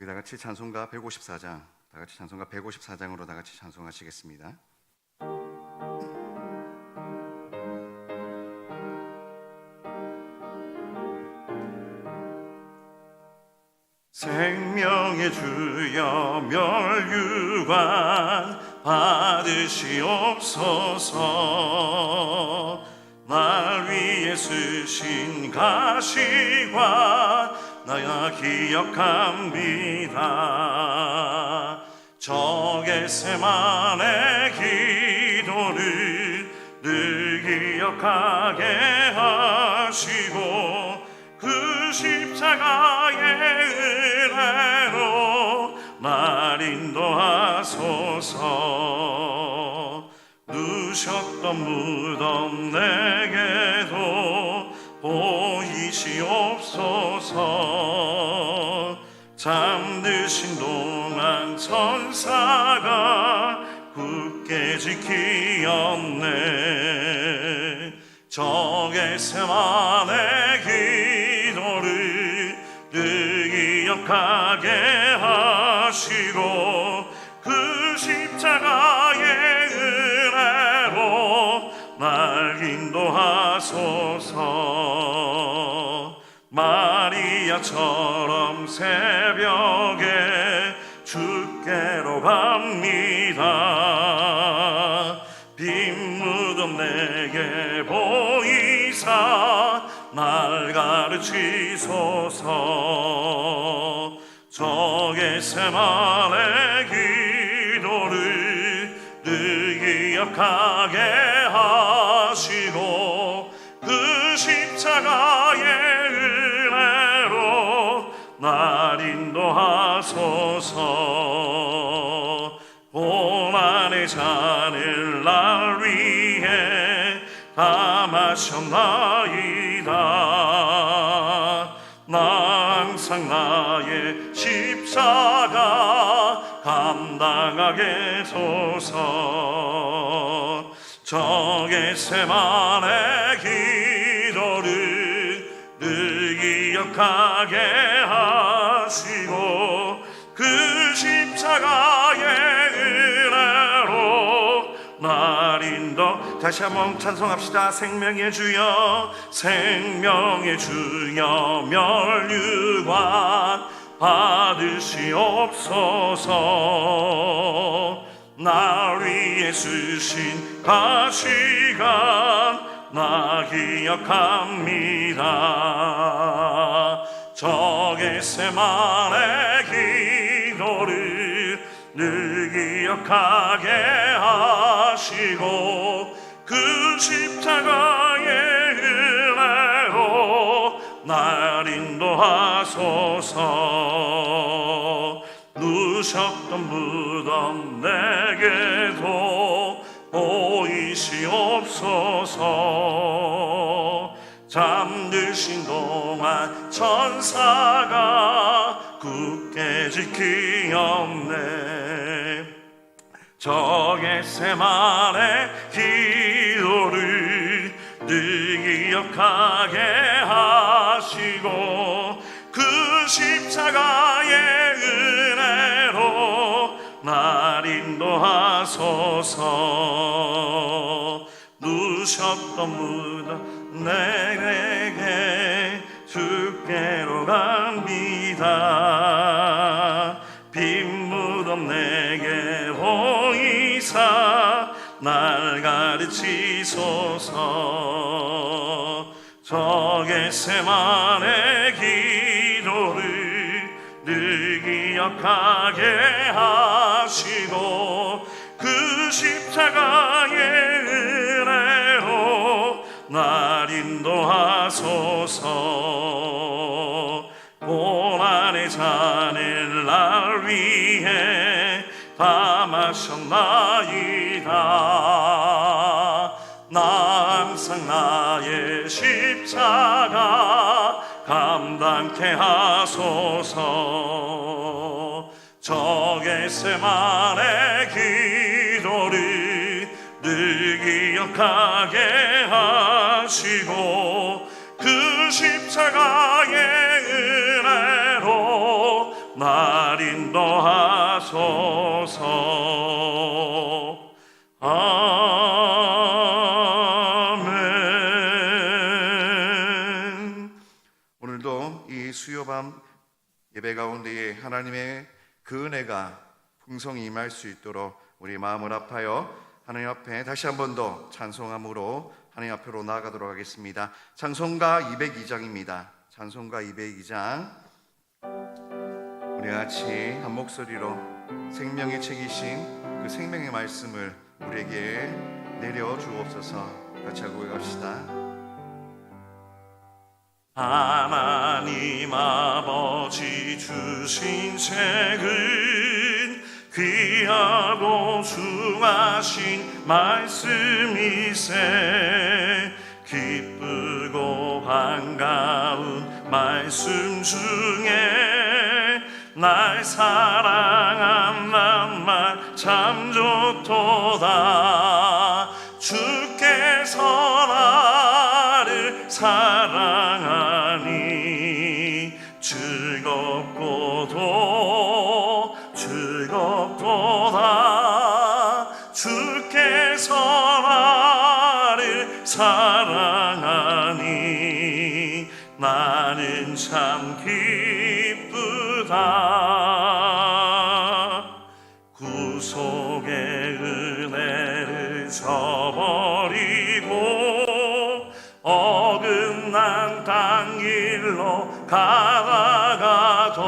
다 같이 찬송가 154장, 다 같이 찬송가 154장으로 다 같이 찬송하시겠습니다. 생명의 주여 멸류관 받으시옵소서. 날 위해 쓰신 가시관 나야 기억합니다. 저 겟세마네 기도를 늘 기억하게 하시고 그 십자가의 은혜로 날 인도하소서. 누셨던 무덤 내게도 보이시옵소서. 잠드신 동안 천사가 굳게 지키었네. 저 겟세마네 기도를 늘 기억하게 하시고 그 십자가의 은혜로 날 인도하소서. 마리아처럼 새벽에 주께로 갑니다. 빈 무덤 내게 보이사 날 가르치소서. 저 겟세마네 기도를 늘 기억하게 하시고 그 십자가의 은혜로 날 인도하소서. 고난의 잔을 날 위해 다 마셨나이다. 나 항상 나의 십자가 감당하게 소서. 저 겟세마네 기도를 늘 기억하게 하시고 그 십자가의 은혜로 날 인도. 다시 한번 찬송합시다. 생명의 주여 생명의 주여 멸류관 받으시옵소서. 날 위해 쓰신 가시관 나 기억합니다. 저 겟세마네 기도를 늘 기억하게 하시고 그 십자가의 은혜로 날 인도하소서. 누셨던 무덤 내게도 보이시옵소서. 잠드신 동안 천사가 굳게 지키었네. 저 겟세마네 기도를 늘 기억하게 하시고 그 십자가의 은혜로 날 인도하소서. 누셨던 무덤 내게 주께로 갑니다. 빈 무덤 내게 보이사 날 가르치소서. 저 겟세마네 기도를 늘 기억하게 하시고 그 십자가의 은혜로 날 인도하소서. 고난의 잔을 날 위해 다 마셨나이다. 나 항상 나의 십자가 감당케 하소서. 저 겟세마네 기도를 늘 기억하게 하시고 그 십자가의 은혜로 날 하소서. 아멘. 오늘도 이 수요밤 예배 가운데에 하나님의 그 은혜가 풍성히 임할 수 있도록 우리 마음을 합하여 하나님 앞에 다시 한 번 더 찬송함으로 하나님 앞으로 나아가도록 하겠습니다. 찬송가 202장입니다. 찬송가 202장, 우리 같이 한 목소리로 생명의 책이신 그 생명의 말씀을 우리에게 내려 주옵소서. 같이 하고 갑시다. 하나님 아버지 주신 책은 귀하고 중하신 말씀이세. 기쁘고 반가운 말씀 중에 날 사랑한단 말 참 좋도다. 주께서 나를 사랑하니 즐겁고도 즐겁도다. 주께서 나를 사랑하니 나는 참 기쁘다. 구속의 은혜를 저버리고 어긋난 땅 길로 가다가도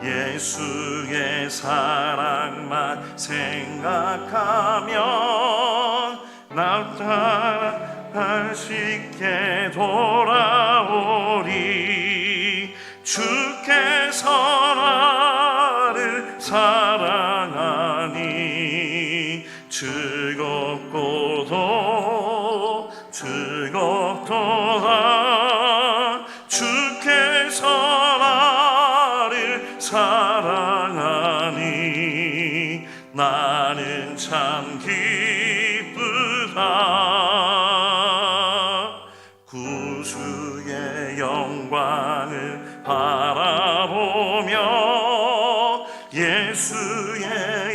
예수의 사랑만 생각하면 날 따라 쉽게 돌아오리. 주께서 나를 사랑하니 즐겁고도 즐겁도다. 주께서 나를 사랑하니 나는 참 기쁘다. 구주의 영광을 바라보며 예수의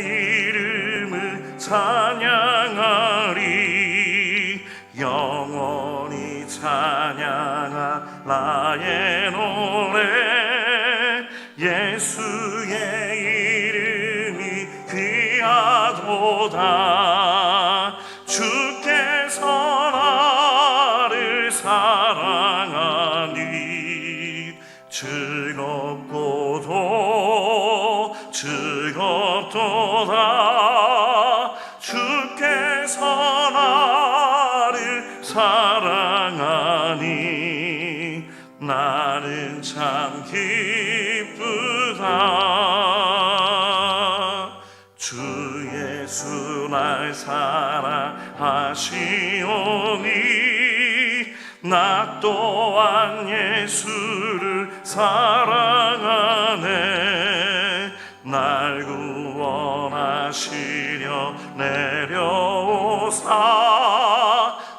이름을 찬양하리. 영원히 찬양할 나의 노래. 예수의 이름이 귀하도다. 주께서 나를 사랑하니 즐겁고도 즐겁도다. 주께서 나를 사랑하니 나는 참 기쁘다. 주 예수 날 사랑하시오니 나 또한 예수를 사랑하네. 날 구원하시려 내려오사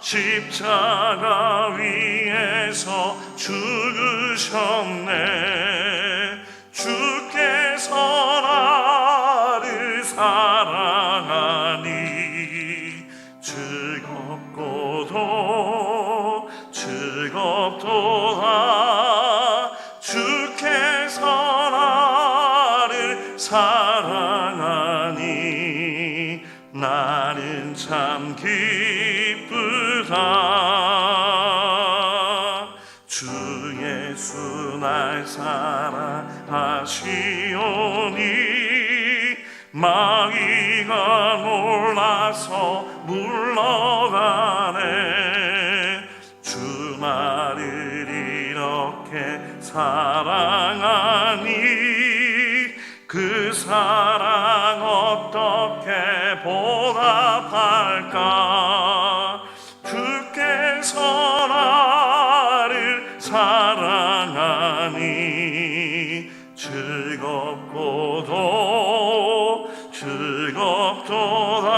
십자가 위에서 죽으셨네. 주께서 나를 사랑하니 즐겁고도 즐겁도다. 주께서 나를 사랑하니 나는 참 기쁘다. 주 예수 날 사랑하시오니 마귀가 놀라서 물러가네. 주 나를 이렇게 사랑하니 그 사랑 어떻게 보답할까. 주께서 나를 사랑하니 즐겁고도 즐겁도다.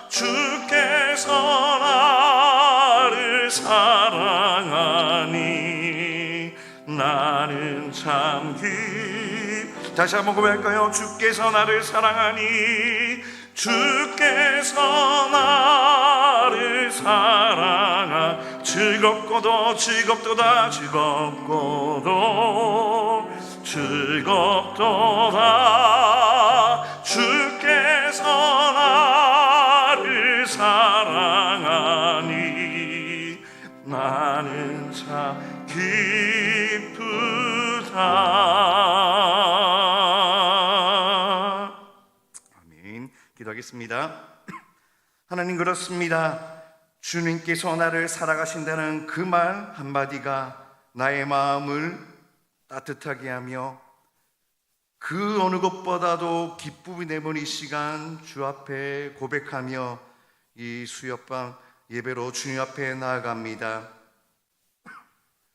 주께서 나를 사랑하니 나는 참 다시 한번 고백할까요? 주께서 나를 사랑하니 주께서 나를 사랑하 즐겁고도 즐겁도다 즐겁고도 즐겁도다 주께서 나를 사랑하니 나는 참 기쁘다. 아멘. 기도하겠습니다. 하나님, 그렇습니다. 주님께서 나를 살아가신다는 그 말 한마디가 나의 마음을 따뜻하게 하며 그 어느 것보다도 기쁨이 되는 이 시간 주 앞에 고백하며 이 수요밤 예배로 주님 앞에 나아갑니다.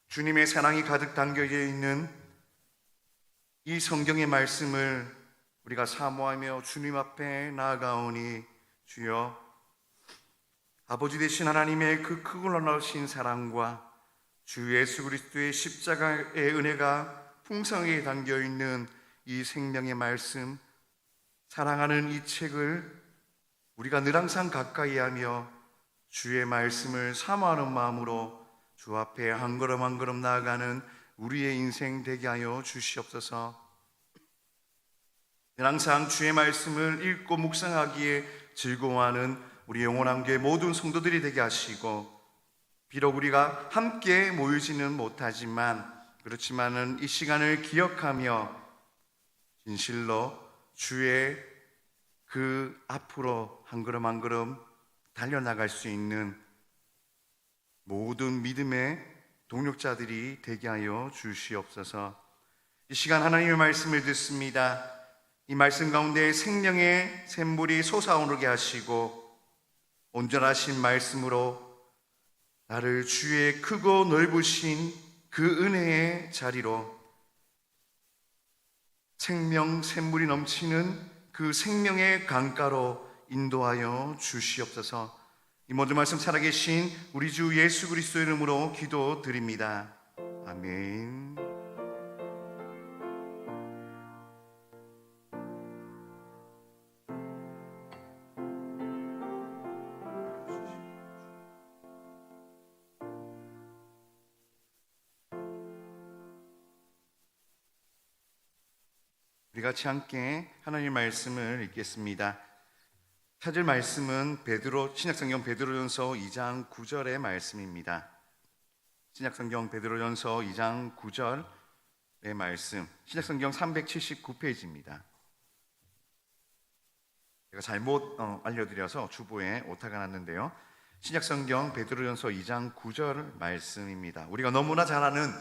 주님의 사랑이 가득 담겨져 있는 이 성경의 말씀을 우리가 사모하며 주님 앞에 나아가오니 주여, 아버지 되신 하나님의 그 크고 놀라우신 사랑과 주 예수 그리스도의 십자가의 은혜가 풍성하게 담겨있는 이 생명의 말씀, 사랑하는 이 책을 우리가 늘 항상 가까이 하며 주의 말씀을 사모하는 마음으로 주 앞에 한 걸음 한 걸음 나아가는 우리의 인생 되게 하여 주시옵소서. 늘 항상 주의 말씀을 읽고 묵상하기에 즐거워하는 우리 영원한 교회 모든 성도들이 되게 하시고, 비록 우리가 함께 모이지는 못하지만 그렇지만은 이 시간을 기억하며 진실로 주의 그 앞으로 한 걸음 한 걸음 달려나갈 수 있는 모든 믿음의 동력자들이 되게 하여 주시옵소서. 이 시간 하나님의 말씀을 듣습니다. 이 말씀 가운데 생명의 샘물이 솟아오르게 하시고 온전하신 말씀으로 나를 주의 크고 넓으신 그 은혜의 자리로 생명 샘물이 넘치는 그 생명의 강가로 인도하여 주시옵소서. 이 모든 말씀 살아계신 우리 주 예수 그리스도 이름으로 기도드립니다. 아멘. 우리 같이 함께 하나님의 말씀을 읽겠습니다. 찾을 말씀은 신약성경 베드로전서 2장 9절의 말씀입니다. 신약성경 베드로전서 2장 9절의 말씀, 신약성경 379페이지입니다. 제가 잘못 알려드려서 주보에 오타가 났는데요. 신약성경 베드로전서 2장 9절 말씀입니다. 우리가 너무나 잘 아는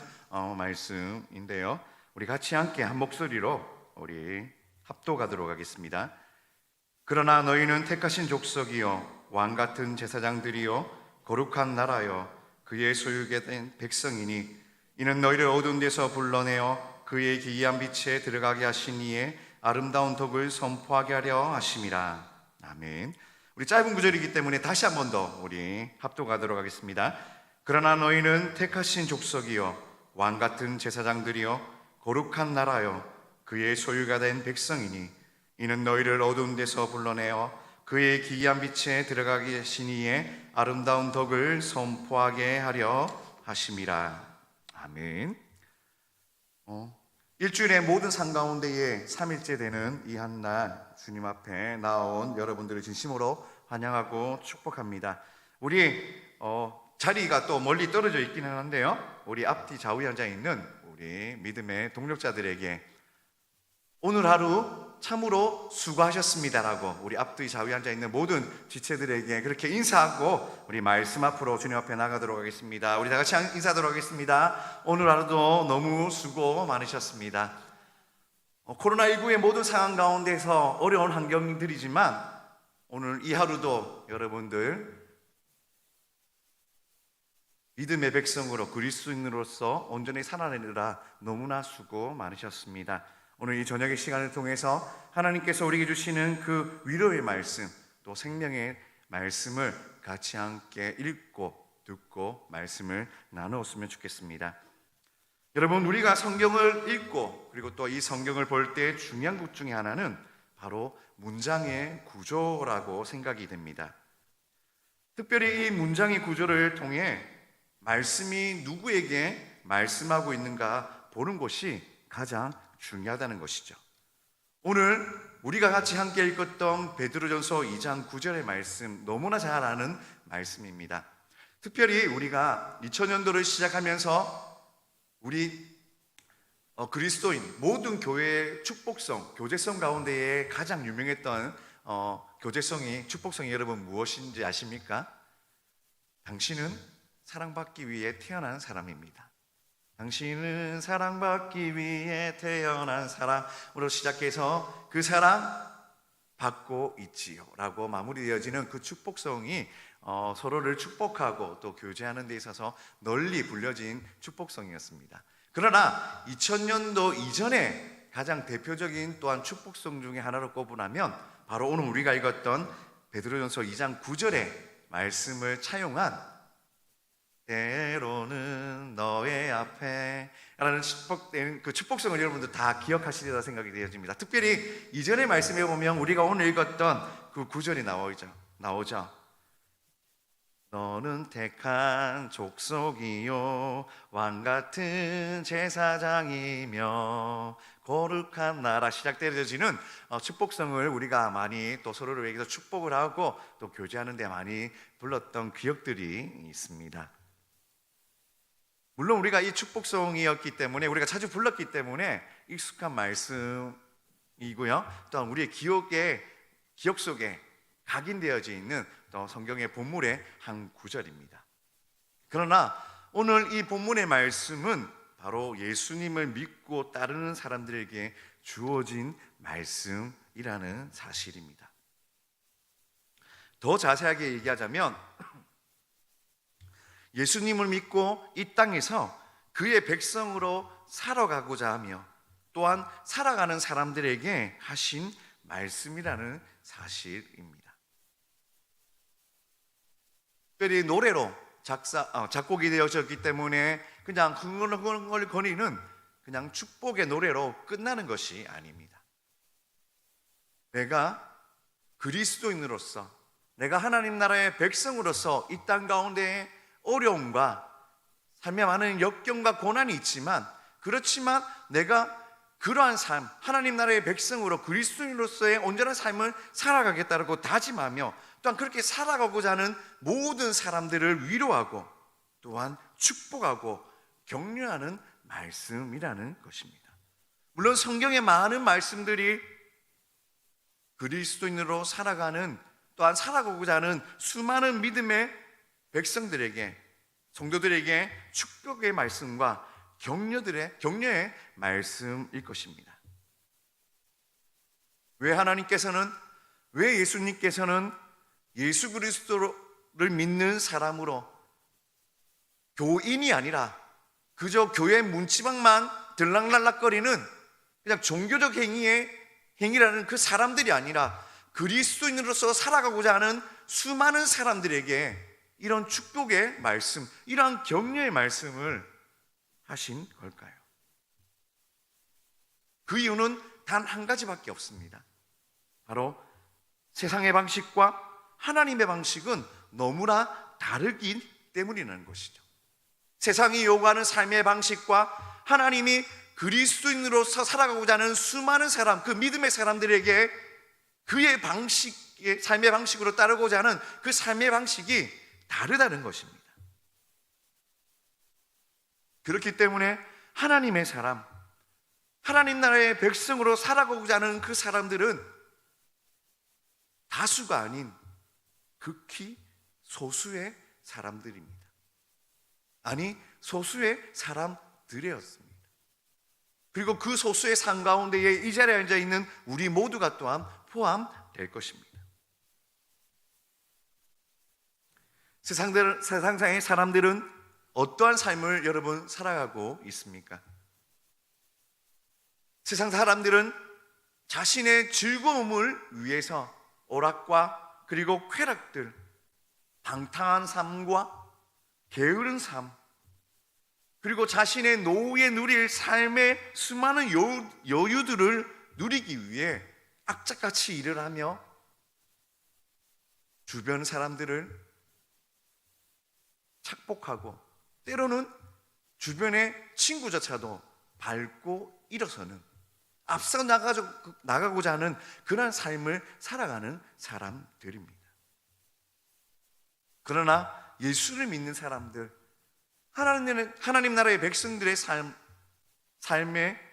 말씀인데요. 우리 같이 함께 한 목소리로 우리 합독하도록 하겠습니다. 그러나 너희는 택하신 족속이요 왕같은 제사장들이요 거룩한 나라요 그의 소유게 된 백성이니 이는 너희를 어두운 데서 불러내어 그의 기이한 빛에 들어가게 하신 이의 아름다운 덕을 선포하게 하려 하심이라. 아멘. 우리 짧은 구절이기 때문에 다시 한 번 더 우리 합독하도록 하겠습니다. 그러나 너희는 택하신 족속이요 왕같은 제사장들이요 거룩한 나라요 그의 소유가 된 백성이니 이는 너희를 어두운 데서 불러내어 그의 기이한 빛에 들어가게 하신 이의 아름다운 덕을 선포하게 하려 하심이라. 아멘. 일주일의 모든 삶 가운데에 3일째 되는 이 한날 주님 앞에 나온 여러분들을 진심으로 환영하고 축복합니다. 우리 자리가 또 멀리 떨어져 있기는 한데요, 우리 앞뒤 좌우에 앉아 있는 우리 믿음의 동력자들에게 오늘 하루 참으로 수고하셨습니다라고 우리 앞뒤 좌우에 앉아 있는 모든 지체들에게 그렇게 인사하고 우리 말씀 앞으로 주님 앞에 나가도록 하겠습니다. 우리 다 같이 인사하도록 하겠습니다. 오늘 하루도 너무 수고 많으셨습니다. 코로나19의 모든 상황 가운데서 어려운 환경들이지만 오늘 이 하루도 여러분들 믿음의 백성으로 그리스도인으로서 온전히 살아내느라 너무나 수고 많으셨습니다. 오늘 이 저녁의 시간을 통해서 하나님께서 우리에게 주시는 그 위로의 말씀, 또 생명의 말씀을 같이 함께 읽고 듣고 말씀을 나누었으면 좋겠습니다. 여러분, 우리가 성경을 읽고 그리고 또 이 성경을 볼 때 중요한 것 중에 하나는 바로 문장의 구조라고 생각이 됩니다. 특별히 이 문장의 구조를 통해 말씀이 누구에게 말씀하고 있는가 보는 것이 가장 중요하다는 것이죠. 오늘 우리가 같이 함께 읽었던 베드로전서 2장 9절의 말씀, 너무나 잘 아는 말씀입니다. 특별히 우리가 2000년도를 시작하면서 우리 그리스도인 모든 교회의 축복성, 교제성 가운데에 가장 유명했던 교제성이, 축복성이 여러분 무엇인지 아십니까? 당신은 사랑받기 위해 태어난 사람입니다. 당신은 사랑받기 위해 태어난 사람으로 시작해서 그 사랑 받고 있지요 라고 마무리되어지는 그 축복성이 서로를 축복하고 또 교제하는 데 있어서 널리 불려진 축복성이었습니다. 그러나 2000년도 이전에 가장 대표적인 또한 축복성 중에 하나로 꼽으라면 바로 오늘 우리가 읽었던 베드로전서 2장 9절의 말씀을 차용한 때로는 너의 앞에 라는 그 축복성을 여러분들 다 기억하시리라 생각이 되어집니다. 특별히 이전의 말씀에 보면 우리가 오늘 읽었던 그 9절이 나오죠. 너는 택한 족속이요 왕같은 제사장이며 거룩한 나라, 시작되어지는 축복성을 우리가 많이 또 서로를 위해서 축복을 하고 또 교제하는 데 많이 불렀던 기억들이 있습니다. 물론 우리가 이 축복성이었기 때문에, 우리가 자주 불렀기 때문에 익숙한 말씀이고요, 또한 우리의 기억 속에 각인되어져 있는 또 성경의 본문의 한 구절입니다. 그러나 오늘 이 본문의 말씀은 바로 예수님을 믿고 따르는 사람들에게 주어진 말씀이라는 사실입니다. 더 자세하게 얘기하자면 예수님을 믿고 이 땅에서 그의 백성으로 살아가고자 하며 또한 살아가는 사람들에게 하신 말씀이라는 사실입니다. 특별히 노래로 작곡이 되어졌기 때문에 그냥 흥얼흥얼거리는 그냥 축복의 노래로 끝나는 것이 아닙니다. 내가 그리스도인으로서, 내가 하나님 나라의 백성으로서 이 땅 가운데 어려움과 삶에 많은 역경과 고난이 있지만, 그렇지만 내가 그러한 삶, 하나님 나라의 백성으로 그리스도인으로서의 온전한 삶을 살아가겠다고 다짐하며 또한 그렇게 살아가고자 하는 모든 사람들을 위로하고 또한 축복하고 격려하는 말씀이라는 것입니다. 물론 성경의 많은 말씀들이 그리스도인으로 살아가는, 또한 살아가고자 하는 수많은 믿음의 백성들에게, 성도들에게 축복의 말씀과 격려의 말씀일 것입니다. 왜 예수님께서는 예수 그리스도를 믿는 사람으로 교인이 아니라 그저 교회 문지방만 들락날락거리는 그냥 종교적 행위라는 그 사람들이 아니라 그리스도인으로서 살아가고자 하는 수많은 사람들에게 이런 축복의 말씀, 이러한 격려의 말씀을 하신 걸까요? 그 이유는 단 한 가지밖에 없습니다. 바로 세상의 방식과 하나님의 방식은 너무나 다르기 때문이라는 것이죠. 세상이 요구하는 삶의 방식과 하나님이 그리스도인으로서 살아가고자 하는 수많은 사람, 그 믿음의 사람들에게 그의 삶의 방식으로 따르고자 하는 그 삶의 방식이 다르다는 것입니다. 그렇기 때문에 하나님의 사람, 하나님 나라의 백성으로 살아가고자 하는 그 사람들은 다수가 아닌 극히 소수의 사람들입니다. 아니, 소수의 사람들이었습니다. 그리고 그 소수의 삶 가운데에 이 자리에 앉아 있는 우리 모두가 또한 포함될 것입니다. 세상상의 사람들은 어떠한 삶을 여러분 살아가고 있습니까? 세상 사람들은 자신의 즐거움을 위해서 오락과 그리고 쾌락들, 방탕한 삶과 게으른 삶, 그리고 자신의 노후에 누릴 삶의 수많은 여유들을 누리기 위해 악착같이 일을 하며 주변 사람들을 착복하고 때로는 주변의 친구조차도 밟고 일어서는 앞서 나가고자 하는 그런 삶을 살아가는 사람들입니다. 그러나 예수를 믿는 사람들, 하나님 나라의 백성들의 삶의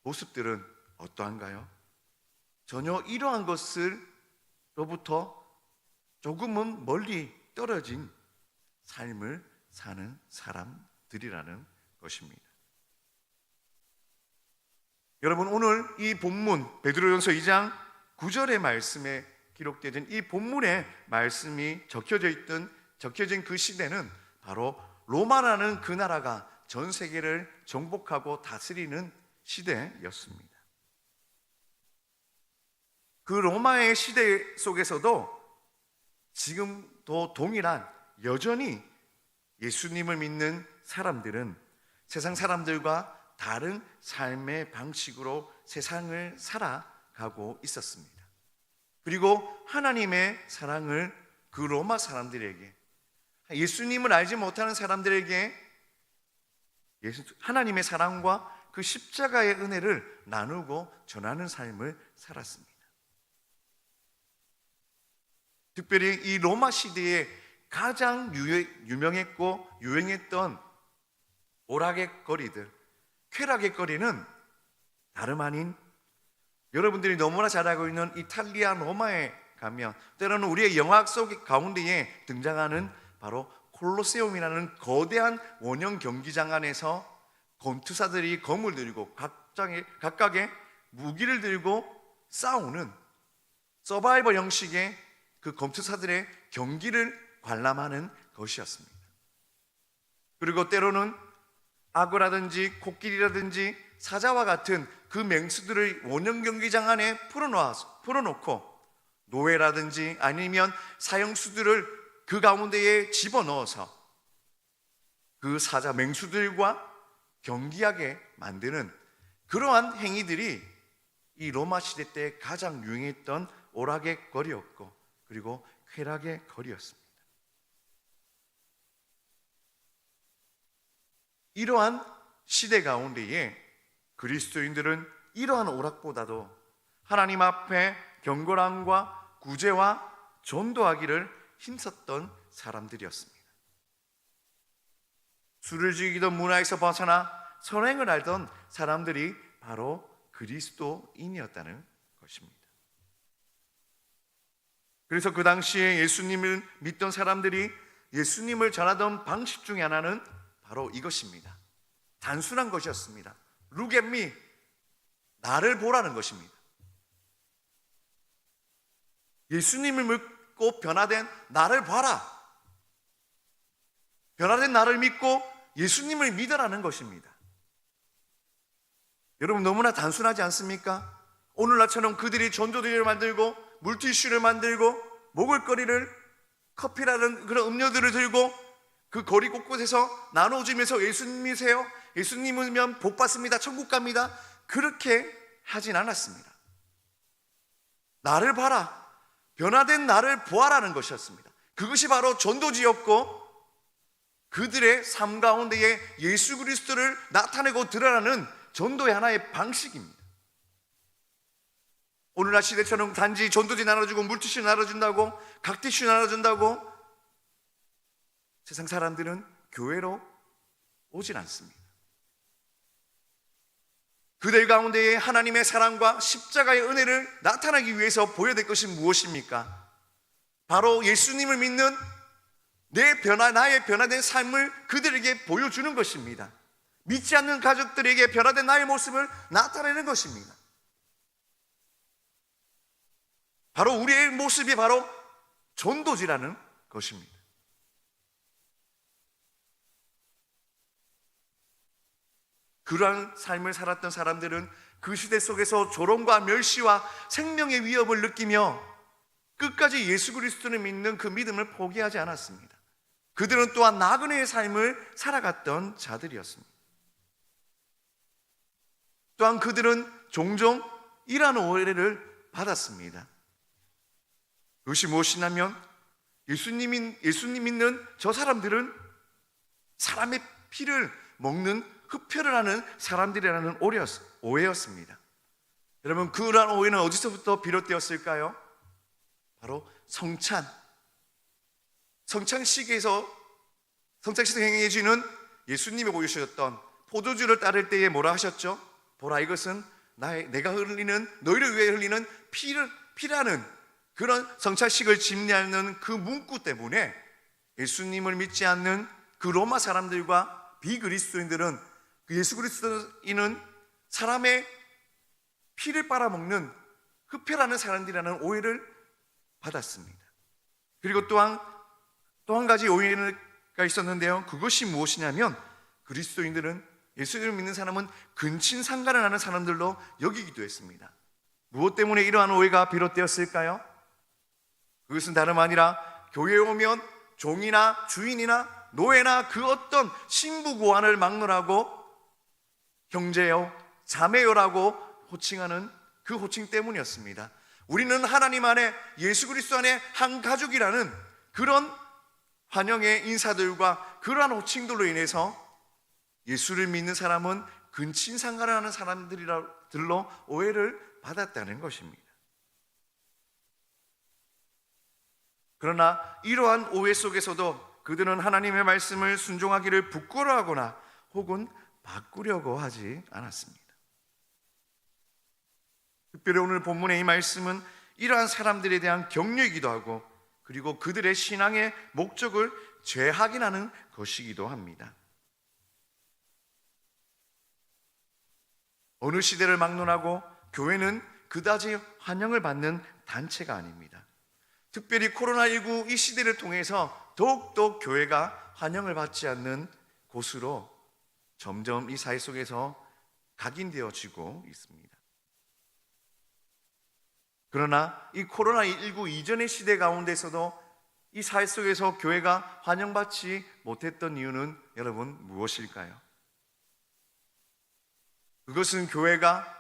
모습들은 어떠한가요? 전혀 이러한 것으로부터 조금은 멀리 떨어진 삶을 사는 사람들이라는 것입니다. 여러분, 오늘 이 본문 베드로전서 2장 9절의 말씀에 기록되어진 이 본문의 말씀이 적혀진 그 시대는 바로 로마라는 그 나라가 전 세계를 정복하고 다스리는 시대였습니다. 그 로마의 시대 속에서도 지금도 동일한 여전히 예수님을 믿는 사람들은 세상 사람들과 다른 삶의 방식으로 세상을 살아가고 있었습니다. 그리고 하나님의 사랑을 그 로마 사람들에게, 예수님을 알지 못하는 사람들에게 하나님의 사랑과 그 십자가의 은혜를 나누고 전하는 삶을 살았습니다. 특별히 이 로마 시대에 가장 유명했고 유행했던 오락의 거리들, 쾌락의 거리는 다름 아닌 여러분들이 너무나 잘 알고 있는 이탈리아 로마에 가면 때로는 우리의 영화 속 가운데에 등장하는 바로 콜로세움이라는 거대한 원형 경기장 안에서 권투사들이 검을 들고 각각의 무기를 들고 싸우는 서바이벌 형식의 그 검투사들의 경기를 관람하는 것이었습니다. 그리고 때로는 악어라든지 코끼리라든지 사자와 같은 그 맹수들을 원형 경기장 안에 풀어놓고 노예라든지 아니면 사형수들을 그 가운데에 집어넣어서 그 사자 맹수들과 경기하게 만드는 그러한 행위들이 이 로마 시대 때 가장 유행했던 오락의 거리였고 그리고 쾌락의 거리였습니다. 이러한 시대 가운데에 그리스도인들은 이러한 오락보다도 하나님 앞에 경건함과 구제와 전도하기를 힘썼던 사람들이었습니다. 술을 즐기던 문화에서 벗어나 선행을 알던 사람들이 바로 그리스도인이었다는 것입니다. 그래서 그 당시에 예수님을 믿던 사람들이 예수님을 전하던 방식 중에 하나는 바로 이것입니다. 단순한 것이었습니다. Look at me. 나를 보라는 것입니다. 예수님을 믿고 변화된 나를 봐라. 변화된 나를 믿고 예수님을 믿으라는 것입니다. 여러분, 너무나 단순하지 않습니까? 오늘날처럼 그들이 전도들을 만들고 물티슈를 만들고 먹을거리를, 커피라는 그런 음료들을 들고 그 거리 곳곳에서 나눠주면서 예수님이세요? 예수님이면 복 받습니다. 천국 갑니다. 그렇게 하진 않았습니다. 나를 봐라. 변화된 나를 보아라는 것이었습니다. 그것이 바로 전도지였고 그들의 삶 가운데에 예수 그리스도를 나타내고 드러나는 전도의 하나의 방식입니다. 오늘날 시대처럼 단지 전도지 나눠주고 물티슈 나눠준다고 각티슈 나눠준다고 세상 사람들은 교회로 오질 않습니다. 그들 가운데에 하나님의 사랑과 십자가의 은혜를 나타나기 위해서 보여야 것이 무엇입니까? 바로 예수님을 믿는 나의 변화된 삶을 그들에게 보여주는 것입니다. 믿지 않는 가족들에게 변화된 나의 모습을 나타내는 것입니다. 바로 우리의 모습이 바로 전도지라는 것입니다. 그러한 삶을 살았던 사람들은 그 시대 속에서 조롱과 멸시와 생명의 위협을 느끼며 끝까지 예수 그리스도를 믿는 그 믿음을 포기하지 않았습니다. 그들은 또한 나그네의 삶을 살아갔던 자들이었습니다. 또한 그들은 종종 이러한 오해를 받았습니다. 그것이 무엇이냐면 예수님 믿는 저 사람들은 사람의 피를 먹는 흡혈을 하는 사람들이라는 오해였습니다. 여러분, 그러한 오해는 어디서부터 비롯되었을까요? 바로 성찬식에서 행해지는 예수님이 보여주셨던 포도주를 따를 때에 뭐라 하셨죠? 보라, 이것은 내가 흘리는, 너희를 위해 흘리는 피라는 그런 성찬식을 집례하는 그 문구 때문에 예수님을 믿지 않는 그 로마 사람들과 비그리스도인들은 그 예수 그리스도인은 사람의 피를 빨아먹는 흡혈하는 사람들이라는 오해를 받았습니다. 그리고 또 한 가지 오해가 있었는데요. 그것이 무엇이냐면 그리스도인들은 예수님을 믿는 사람은 근친상간을 하는 사람들로 여기기도 했습니다. 무엇 때문에 이러한 오해가 비롯되었을까요? 그것은 다름 아니라 교회에 오면 종이나 주인이나 노예나 그 어떤 신부고환을 막론하고 형제요, 자매요라고 호칭하는 그 호칭 때문이었습니다. 우리는 하나님 안에 예수 그리스도 안에 한 가족이라는 그런 환영의 인사들과 그러한 호칭들로 인해서 예수를 믿는 사람은 근친상간을 하는 사람들로 오해를 받았다는 것입니다. 그러나 이러한 오해 속에서도 그들은 하나님의 말씀을 순종하기를 부끄러워하거나 혹은 바꾸려고 하지 않았습니다. 특별히 오늘 본문의 이 말씀은 이러한 사람들에 대한 격려이기도 하고 그리고 그들의 신앙의 목적을 재확인하는 것이기도 합니다. 어느 시대를 막론하고 교회는 그다지 환영을 받는 단체가 아닙니다. 특별히 코로나19 이 시대를 통해서 더욱더 교회가 환영을 받지 않는 곳으로 점점 이 사회 속에서 각인되어지고 있습니다. 그러나 이 코로나19 이전의 시대 가운데서도 이 사회 속에서 교회가 환영받지 못했던 이유는 여러분 무엇일까요? 그것은 교회가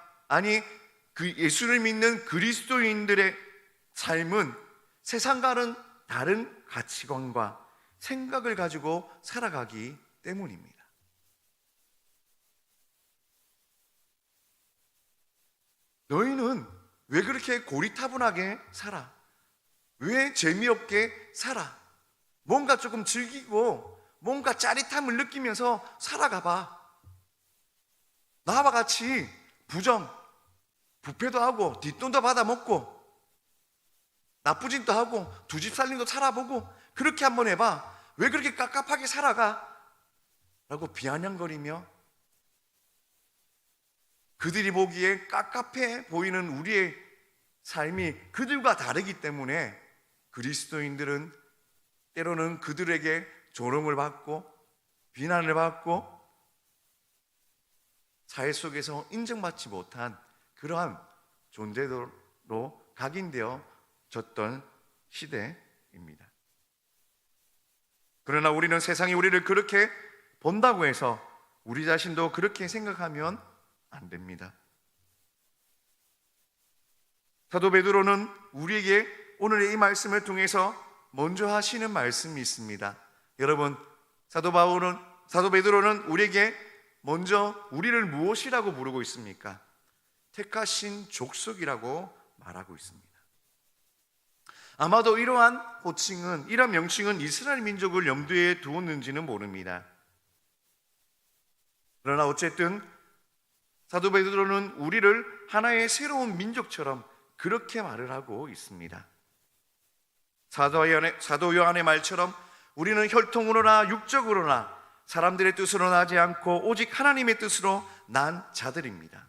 그 예수를 믿는 그리스도인들의 삶은 세상과는 다른 가치관과 생각을 가지고 살아가기 때문입니다. 너희는 왜 그렇게 고리타분하게 살아? 왜 재미없게 살아? 뭔가 조금 즐기고 뭔가 짜릿함을 느끼면서 살아가 봐. 나와 같이 부패도 하고 뒷돈도 받아먹고 나쁜 짓도 하고 두 집 살림도 살아보고 그렇게 한번 해봐. 왜 그렇게 깝깝하게 살아가? 라고 비아냥거리며 그들이 보기에 깝깝해 보이는 우리의 삶이 그들과 다르기 때문에 그리스도인들은 때로는 그들에게 조롱을 받고 비난을 받고 사회 속에서 인정받지 못한 그러한 존재로 각인되어졌던 시대입니다. 그러나 우리는 세상이 우리를 그렇게 본다고 해서 우리 자신도 그렇게 생각하면 안 됩니다. 사도 베드로는 우리에게 오늘의 이 말씀을 통해서 먼저 하시는 말씀이 있습니다. 여러분, 사도 베드로는 우리에게 먼저 우리를 무엇이라고 부르고 있습니까? 택하신 족속이라고 말하고 있습니다. 아마도 이러한 명칭은 이스라엘 민족을 염두에 두었는지는 모릅니다. 그러나 어쨌든 사도 베드로는 우리를 하나의 새로운 민족처럼 그렇게 말을 하고 있습니다. 사도 요한의 말처럼 우리는 혈통으로나 육적으로나 사람들의 뜻으로 나지 않고 오직 하나님의 뜻으로 난 자들입니다.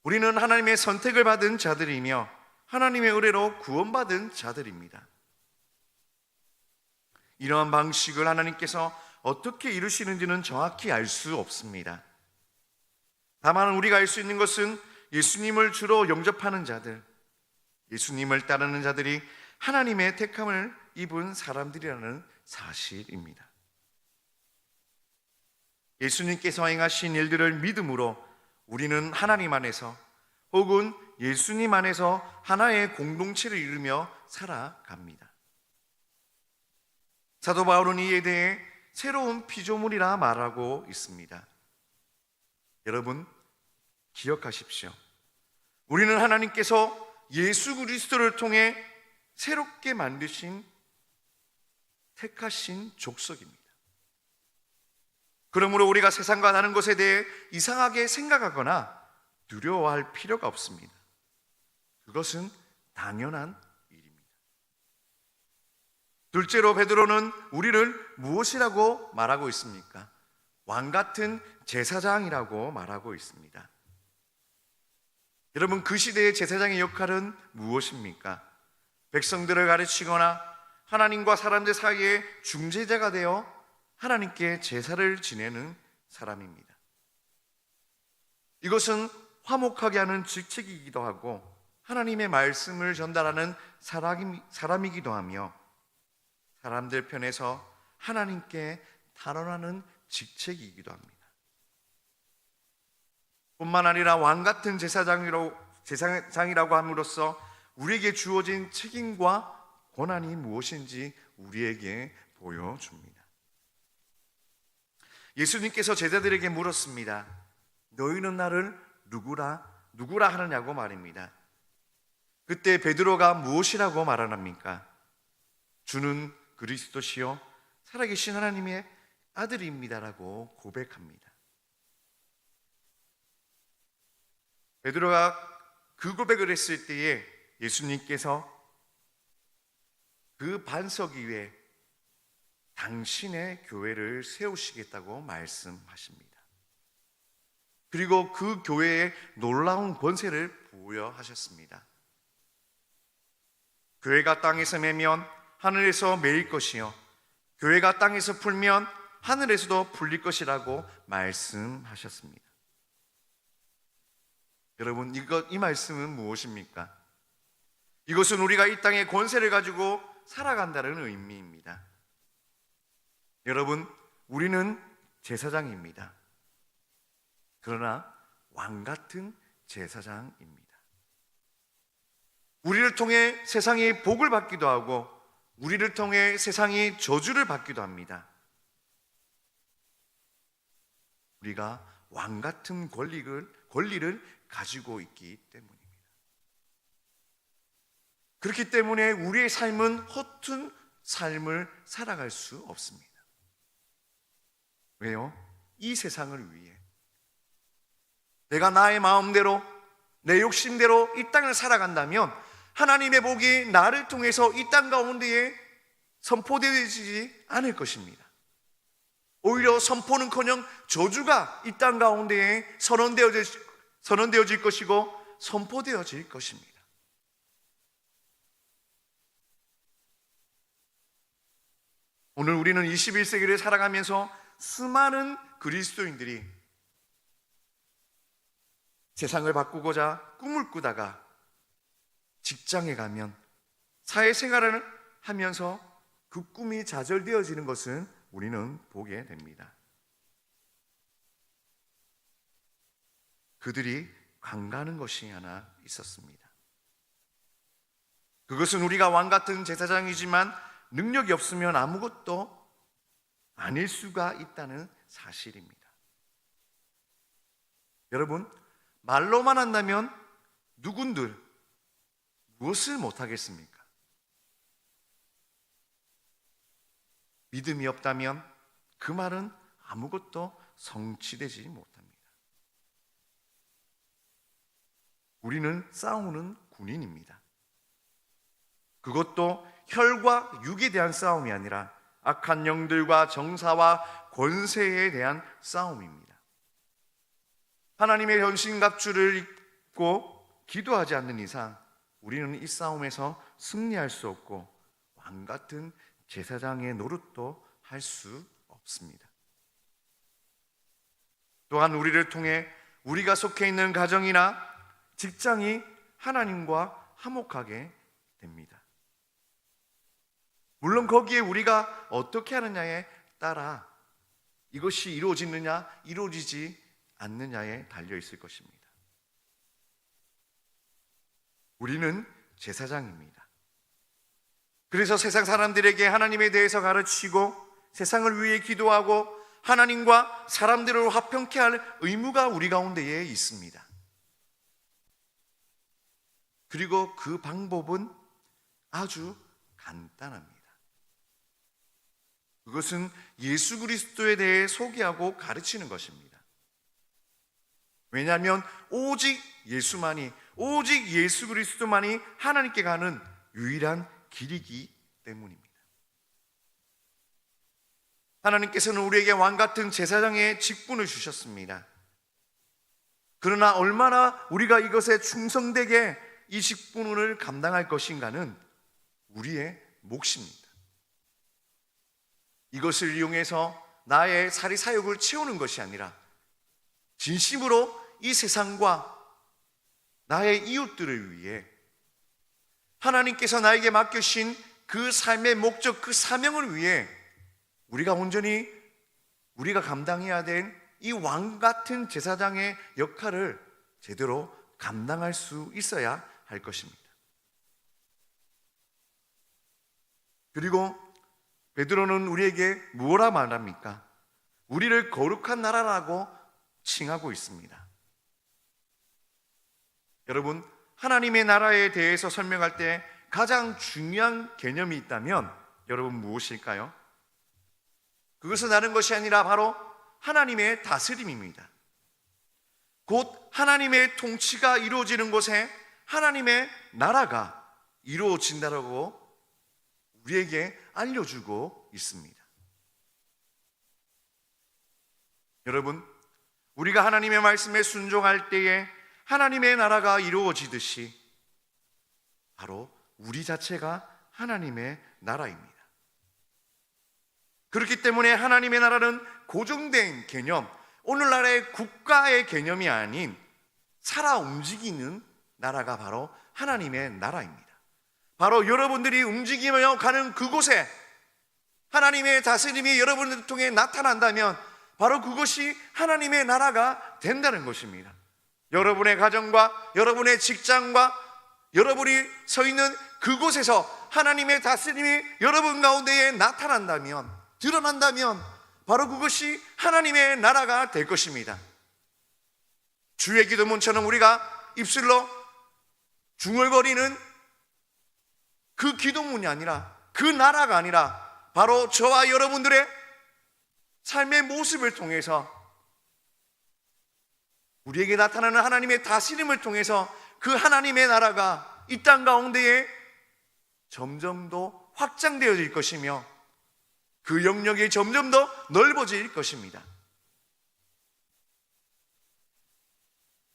우리는 하나님의 선택을 받은 자들이며 하나님의 의뢰로 구원받은 자들입니다. 이러한 방식을 하나님께서 어떻게 이루시는지는 정확히 알 수 없습니다. 다만 우리가 알 수 있는 것은 예수님을 주로 영접하는 자들, 예수님을 따르는 자들이 하나님의 택함을 입은 사람들이라는 사실입니다. 예수님께서 행하신 일들을 믿음으로 우리는 하나님 안에서 혹은 예수님 안에서 하나의 공동체를 이루며 살아갑니다. 사도 바울은 이에 대해 새로운 피조물이라 말하고 있습니다. 여러분, 기억하십시오. 우리는 하나님께서 예수 그리스도를 통해 새롭게 만드신 택하신 족속입니다. 그러므로 우리가 세상과 다른 것에 대해 이상하게 생각하거나 두려워할 필요가 없습니다. 그것은 당연한 일입니다. 둘째로 베드로는 우리를 무엇이라고 말하고 있습니까? 왕 같은 제사장이라고 말하고 있습니다. 여러분, 그 시대의 제사장의 역할은 무엇입니까? 백성들을 가르치거나 하나님과 사람들 사이에 중재자가 되어 하나님께 제사를 지내는 사람입니다. 이것은 화목하게 하는 직책이기도 하고 하나님의 말씀을 전달하는 사람이기도 하며 사람들 편에서 하나님께 탈원하는 직책이기도 합니다. 뿐만 아니라 왕 같은 제사장이라고 함으로써 우리에게 주어진 책임과 권한이 무엇인지 우리에게 보여줍니다. 예수님께서 제자들에게 물었습니다. 너희는 나를 누구라 하느냐고 말입니다. 그때 베드로가 무엇이라고 말하랍니까? 주는 그리스도시요 살아계신 하나님의 아들입니다라고 고백합니다. 베드로가 그 고백을 했을 때에 예수님께서 그 반석 위에 당신의 교회를 세우시겠다고 말씀하십니다. 그리고 그 교회에 놀라운 권세를 부여하셨습니다. 교회가 땅에서 매면 하늘에서 매일 것이요 교회가 땅에서 풀면 하늘에서도 풀릴 것이라고 말씀하셨습니다. 여러분, 이 말씀은 무엇입니까? 이것은 우리가 이 땅의 권세를 가지고 살아간다는 의미입니다. 여러분, 우리는 제사장입니다. 그러나 왕 같은 제사장입니다. 우리를 통해 세상이 복을 받기도 하고 우리를 통해 세상이 저주를 받기도 합니다. 우리가 왕 같은 권리를 가지고 있기 때문입니다. 그렇기 때문에 우리의 삶은 허튼 삶을 살아갈 수 없습니다. 왜요? 이 세상을 위해 내가 나의 마음대로 내 욕심대로 이 땅을 살아간다면 하나님의 복이 나를 통해서 이 땅 가운데에 선포되지 않을 것입니다. 오히려 선포는커녕 저주가 이 땅 가운데에 선언되어질 것이고 선포되어질 것입니다. 오늘 우리는 21세기를 살아가면서 수많은 그리스도인들이 세상을 바꾸고자 꿈을 꾸다가 직장에 가면 사회생활을 하면서 그 꿈이 좌절되어지는 것은 우리는 보게 됩니다. 그들이 간과하는 것이 하나 있었습니다. 그것은 우리가 왕 같은 제사장이지만 능력이 없으면 아무것도 아닐 수가 있다는 사실입니다. 여러분, 말로만 한다면 누군들 무엇을 못하겠습니까? 믿음이 없다면 그 말은 아무것도 성취되지 못합니다. 우리는 싸우는 군인입니다. 그것도 혈과 육에 대한 싸움이 아니라 악한 영들과 정사와 권세에 대한 싸움입니다. 하나님의 현신갑주를 입고 기도하지 않는 이상 우리는 이 싸움에서 승리할 수 없고 왕 같은 제사장의 노릇도 할 수 없습니다. 또한 우리를 통해 우리가 속해 있는 가정이나 직장이 하나님과 화목하게 됩니다. 물론 거기에 우리가 어떻게 하느냐에 따라 이것이 이루어지느냐 이루어지지 않느냐에 달려 있을 것입니다. 우리는 제사장입니다. 그래서 세상 사람들에게 하나님에 대해서 가르치고 세상을 위해 기도하고 하나님과 사람들을 화평케 할 의무가 우리 가운데에 있습니다. 그리고 그 방법은 아주 간단합니다. 그것은 예수 그리스도에 대해 소개하고 가르치는 것입니다. 왜냐하면 오직 예수만이, 오직 예수 그리스도만이 하나님께 가는 유일한 길이기 때문입니다. 하나님께서는 우리에게 왕같은 제사장의 직분을 주셨습니다. 그러나 얼마나 우리가 이것에 충성되게 이 직분을 감당할 것인가는 우리의 몫입니다. 이것을 이용해서 나의 사리 사욕을 채우는 것이 아니라 진심으로 이 세상과 나의 이웃들을 위해 하나님께서 나에게 맡기신 그 삶의 목적, 그 사명을 위해 우리가 온전히 우리가 감당해야 될 이 왕같은 제사장의 역할을 제대로 감당할 수 있어야 할 것입니다. 그리고 베드로는 우리에게 무엇라 말합니까? 우리를 거룩한 나라라고 칭하고 있습니다. 여러분, 하나님의 나라에 대해서 설명할 때 가장 중요한 개념이 있다면 여러분 무엇일까요? 그것은 다른 것이 아니라 바로 하나님의 다스림입니다. 곧 하나님의 통치가 이루어지는 곳에 하나님의 나라가 이루어진다라고 우리에게 알려주고 있습니다. 여러분, 우리가 하나님의 말씀에 순종할 때에 하나님의 나라가 이루어지듯이 바로 우리 자체가 하나님의 나라입니다. 그렇기 때문에 하나님의 나라는 고정된 개념, 오늘날의 국가의 개념이 아닌 살아 움직이는 나라가 바로 하나님의 나라입니다. 바로 여러분들이 움직이며 가는 그곳에 하나님의 다스림이 여러분을 통해 나타난다면 바로 그것이 하나님의 나라가 된다는 것입니다. 여러분의 가정과 여러분의 직장과 여러분이 서 있는 그곳에서 하나님의 다스림이 여러분 가운데에 나타난다면, 드러난다면 바로 그것이 하나님의 나라가 될 것입니다. 주의 기도문처럼 우리가 입술로 중얼거리는 그 기도문이 아니라, 그 나라가 아니라 바로 저와 여러분들의 삶의 모습을 통해서 우리에게 나타나는 하나님의 다스림을 통해서 그 하나님의 나라가 이 땅 가운데에 점점 더 확장되어질 것이며 그 영역이 점점 더 넓어질 것입니다.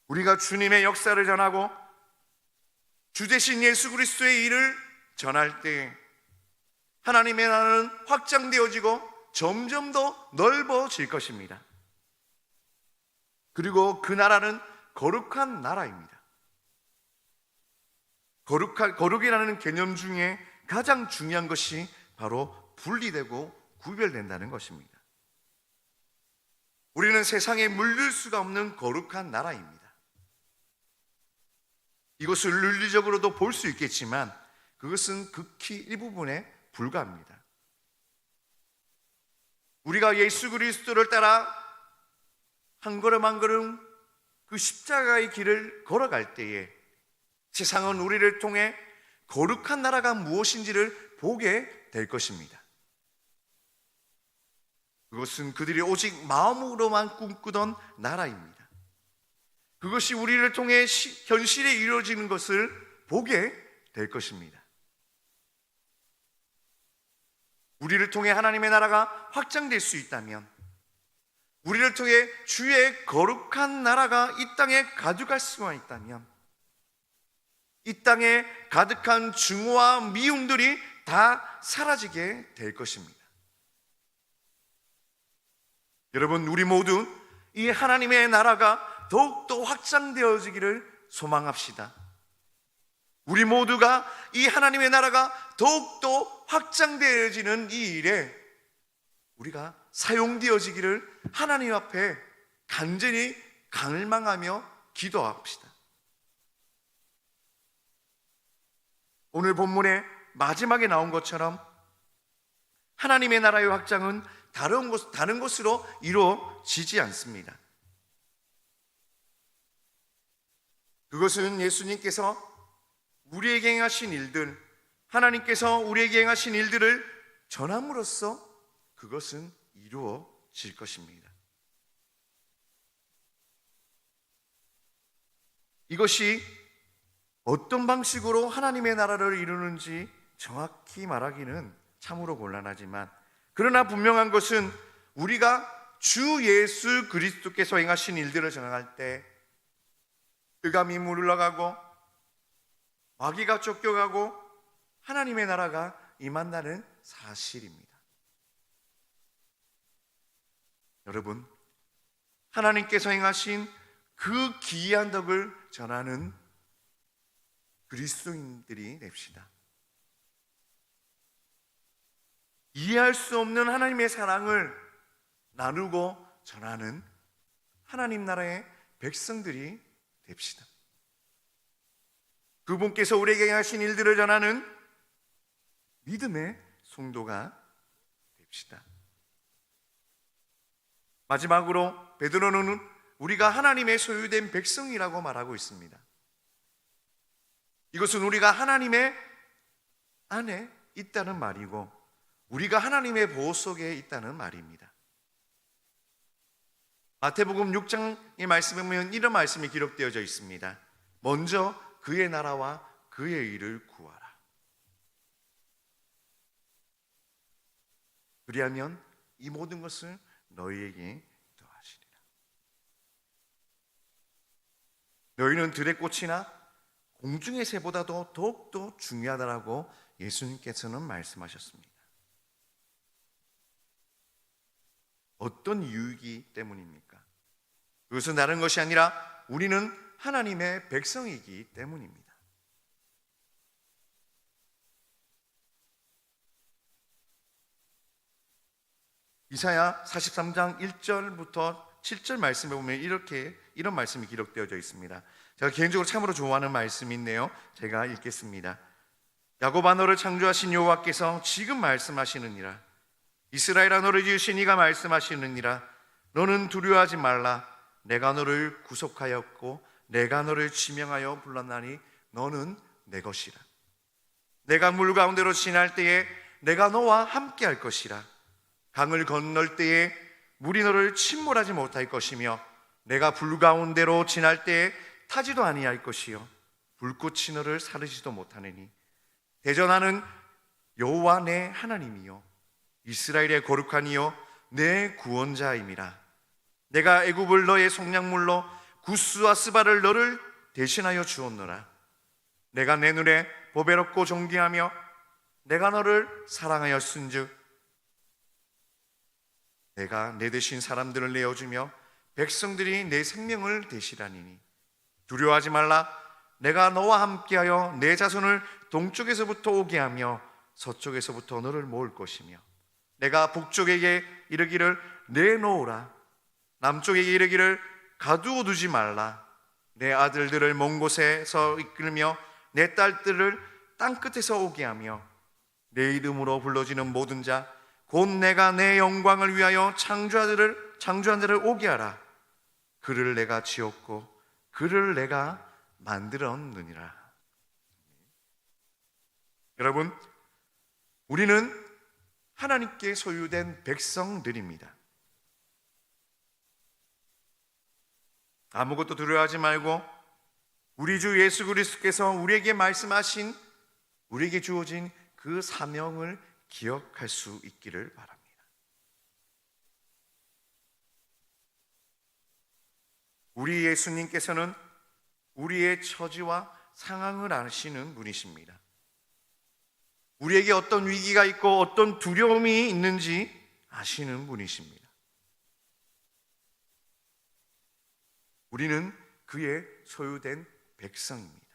우리가 주님의 역사를 전하고 주 대신 예수 그리스도의 일을 전할 때 하나님의 나라는 확장되어지고 점점 더 넓어질 것입니다. 그리고 그 나라는 거룩한 나라입니다. 거룩이라는 개념 중에 가장 중요한 것이 바로 분리되고 구별된다는 것입니다. 우리는 세상에 물릴 수가 없는 거룩한 나라입니다. 이것을 윤리적으로도 볼 수 있겠지만 그것은 극히 일부분에 불과합니다. 우리가 예수 그리스도를 따라 한 걸음 한 걸음 그 십자가의 길을 걸어갈 때에 세상은 우리를 통해 거룩한 나라가 무엇인지를 보게 될 것입니다. 그것은 그들이 오직 마음으로만 꿈꾸던 나라입니다. 그것이 우리를 통해 현실에 이루어지는 것을 보게 될 것입니다. 우리를 통해 하나님의 나라가 확장될 수 있다면, 우리를 통해 주의 거룩한 나라가 이 땅에 가져갈 수가 있다면 이 땅에 가득한 증오와 미움들이 다 사라지게 될 것입니다. 여러분, 우리 모두 이 하나님의 나라가 더욱더 확장되어지기를 소망합시다. 우리 모두가 이 하나님의 나라가 더욱더 확장되어지는 이 일에 우리가 사용되어지기를 하나님 앞에 간절히 갈망하며 기도합시다. 오늘 본문의 마지막에 나온 것처럼 하나님의 나라의 확장은 다른 곳으로 이루어지지 않습니다. 그것은 예수님께서 우리에게 행하신 일들, 하나님께서 우리에게 행하신 일들을 전함으로써 그것은 이루어질 것입니다. 이것이 어떤 방식으로 하나님의 나라를 이루는지 정확히 말하기는 참으로 곤란하지만, 그러나 분명한 것은 우리가 주 예수 그리스도께서 행하신 일들을 전할 때 흑암이 물러가고 마귀가 쫓겨가고 하나님의 나라가 임한다는 사실입니다. 여러분, 하나님께서 행하신 그 기이한 덕을 전하는 그리스도인들이 됩시다. 이해할 수 없는 하나님의 사랑을 나누고 전하는 하나님 나라의 백성들이 됩시다. 그분께서 우리에게 하신 일들을 전하는 믿음의 성도가 됩시다. 마지막으로 베드로는 우리가 하나님의 소유된 백성이라고 말하고 있습니다. 이것은 우리가 하나님의 안에 있다는 말이고 우리가 하나님의 보호 속에 있다는 말입니다. 마태복음 6장의 말씀에 보면 이런 말씀이 기록되어져 있습니다. 먼저 그의 나라와 그의 일을 구하라. 그리하면 이 모든 것을 너희에게 더하시리라. 너희는 들의 꽃이나 공중의 새보다도 더욱더 중요하다라고 예수님께서는 말씀하셨습니다. 어떤 이유이기 때문입니까? 그것은 다른 것이 아니라 우리는 하나님의 백성이기 때문입니다. 이사야 43장 1절부터 7절 말씀에 보면 이런 말씀이 기록되어져 있습니다. 제가 개인적으로 참으로 좋아하는 말씀인데요, 제가 읽겠습니다. 야곱아, 너를 창조하신 여호와께서 지금 말씀하시느니라. 이스라엘아, 너를 지으신 이가 말씀하시느니라. 너는 두려워하지 말라. 내가 너를 구속하였고 내가 너를 지명하여 불렀나니 너는 내 것이라. 내가 물 가운데로 지날 때에 내가 너와 함께 할 것이라. 강을 건널 때에 물이 너를 침몰하지 못할 것이며 내가 불 가운데로 지날 때에 타지도 아니할 것이요 불꽃이 너를 사르지도 못하느니 대전하는 여호와 내 하나님이요 이스라엘의 거룩한 이요 내 구원자임이라. 내가 애굽을 너의 속량물로 구스와 스바를 너를 대신하여 주었노라. 내가 내 눈에 보배롭고 존귀하며 내가 너를 사랑하였은즉 내가 내 대신 사람들을 내어주며 백성들이 내 생명을 대시라니니 두려워하지 말라. 내가 너와 함께하여 내 자손을 동쪽에서부터 오게 하며 서쪽에서부터 너를 모을 것이며 내가 북쪽에게 이르기를 내놓으라. 남쪽에게 이르기를 가두어 두지 말라. 내 아들들을 먼 곳에서 이끌며 내 딸들을 땅끝에서 오게 하며 내 이름으로 불러지는 모든 자 곧 내가 내 영광을 위하여 창조한 자를 오게 하라. 그를 내가 지었고 그를 내가 만들었느니라. 여러분, 우리는 하나님께 소유된 백성들입니다. 아무것도 두려워하지 말고 우리 주 예수 그리스도께서 우리에게 말씀하신, 우리에게 주어진 그 사명을 기억할 수 있기를 바랍니다. 우리 예수님께서는 우리의 처지와 상황을 아시는 분이십니다. 우리에게 어떤 위기가 있고 어떤 두려움이 있는지 아시는 분이십니다. 우리는 그의 소유된 백성입니다.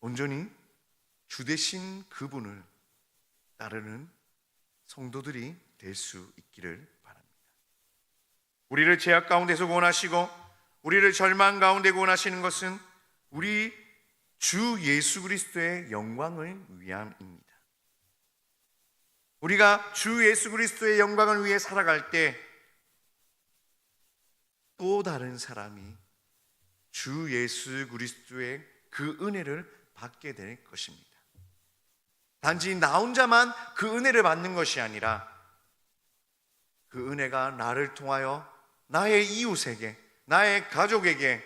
온전히 주 되신 그분을 따르는 성도들이 될 수 있기를 바랍니다. 우리를 죄악 가운데서 구원하시고 우리를 절망 가운데 구원하시는 것은 우리 주 예수 그리스도의 영광을 위함입니다. 우리가 주 예수 그리스도의 영광을 위해 살아갈 때 또 다른 사람이 주 예수 그리스도의 그 은혜를 받게 될 것입니다. 단지 나 혼자만 그 은혜를 받는 것이 아니라 그 은혜가 나를 통하여 나의 이웃에게, 나의 가족에게,